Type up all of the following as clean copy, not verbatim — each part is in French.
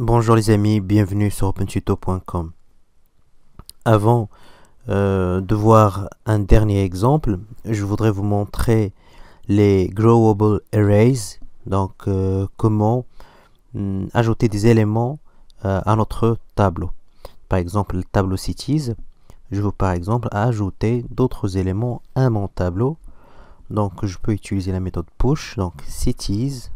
Bonjour les amis, bienvenue sur opentuto.com. Avant de voir un dernier exemple, je voudrais vous montrer les growable arrays, donc comment ajouter des éléments à notre tableau. Par exemple, le tableau cities, je veux par exemple ajouter d'autres éléments à mon tableau. Donc je peux utiliser la méthode push, donc cities.push.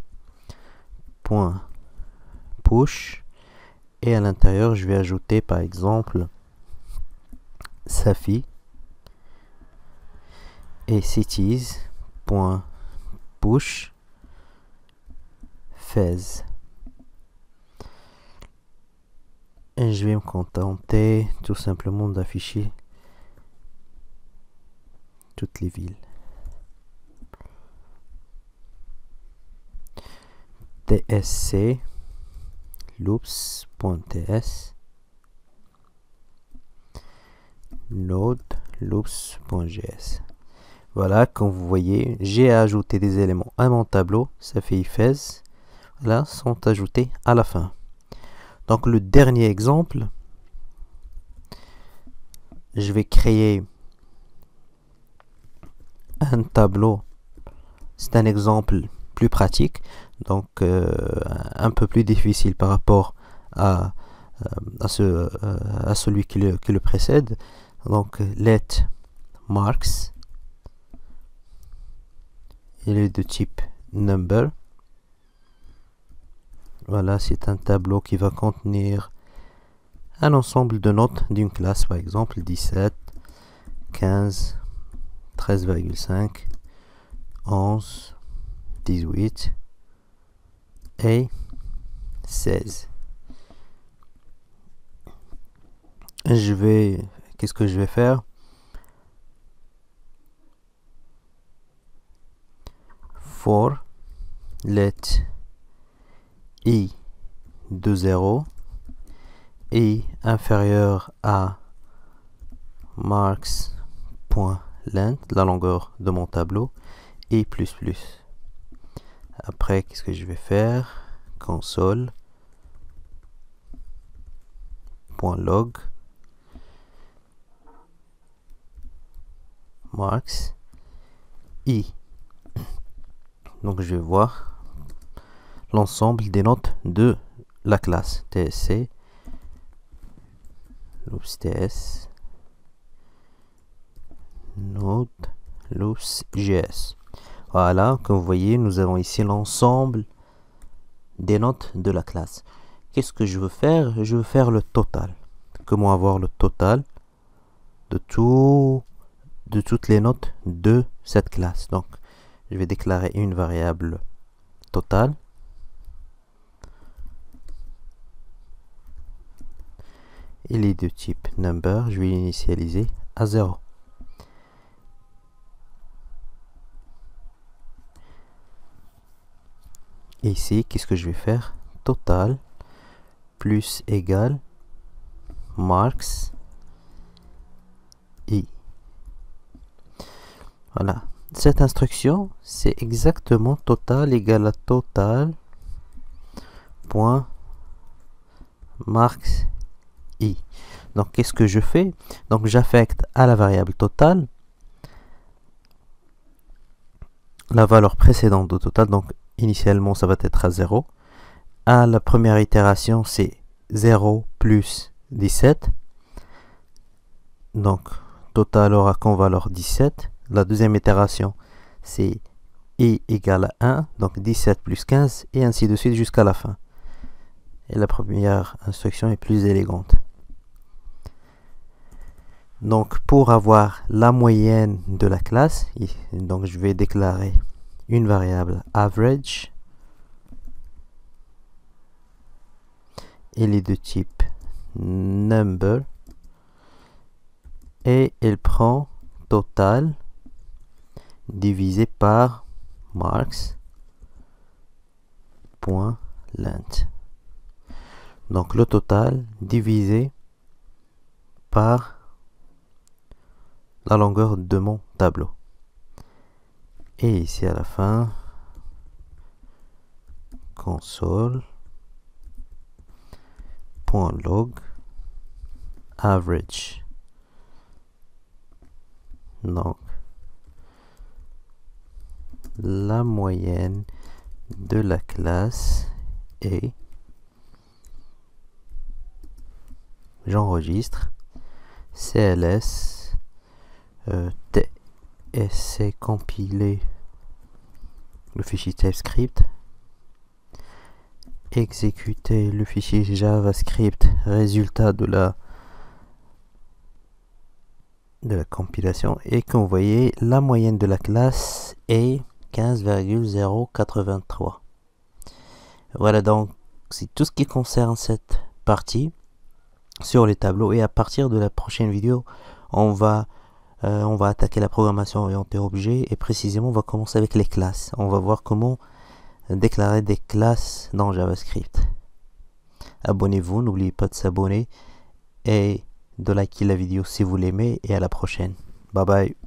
Et à l'intérieur, je vais ajouter par exemple Safi et cities.push Fez. Et je vais me contenter tout simplement d'afficher toutes les villes. tsc loops.ts node loops.js. Voilà, comme vous voyez, j'ai ajouté des éléments à mon tableau, ça fait Fez, là, sont ajoutés à la fin. Donc le dernier exemple, je vais créer un tableau. C'est un exemple plus pratique, donc un peu plus difficile par rapport à celui qui le précède. Donc let marks, il est de type number. Voilà, c'est un tableau qui va contenir un ensemble de notes d'une classe, par exemple 17, 15, 13,5, 11, 18 et 16. Qu'est-ce que je vais faire? For let i de 0 i inférieur à marks.length, la longueur de mon tableau, et plus. Après, qu'est-ce que je vais faire? Console.log marks i. Donc je vais voir l'ensemble des notes de la classe tsc loops ts node loops js. Voilà, comme vous voyez, nous avons ici l'ensemble des notes de la classe. Qu'est-ce que je veux faire? Je veux faire le total. Comment avoir le total de toutes les notes de cette classe? Donc, je vais déclarer une variable total. Il est de type number. Je vais l'initialiser à 0. Et ici, qu'est-ce que je vais faire? Total plus égal marks i. Voilà. Cette instruction, c'est exactement total égale à total point marks i. Donc, qu'est-ce que je fais? Donc, j'affecte à la variable total la valeur précédente de total. Donc, initialement, ça va être à 0. À la première itération, c'est 0 plus 17. Donc, total aura comme valeur 17. La deuxième itération, c'est i égale à 1. Donc, 17 plus 15, et ainsi de suite jusqu'à la fin. Et la première instruction est plus élégante. Donc, pour avoir la moyenne de la classe, donc je vais déclarer une variable average. Elle est de type number et elle prend total divisé par marks.length. Donc le total divisé par la longueur de mon tableau. Et ici à la fin, console .log average. Donc, la moyenne de la classe est, j'enregistre, cls tsc compiler le fichier TypeScript, exécuter le fichier JavaScript résultat de la compilation, et comme vous voyez, la moyenne de la classe est 15,083. Voilà, donc c'est tout ce qui concerne cette partie sur les tableaux, et à partir de la prochaine vidéo on va attaquer la programmation orientée objet, et précisément on va commencer avec les classes. On va voir comment déclarer des classes dans JavaScript. Abonnez-vous, n'oubliez pas de s'abonner et de liker la vidéo si vous l'aimez, et à la prochaine. Bye bye.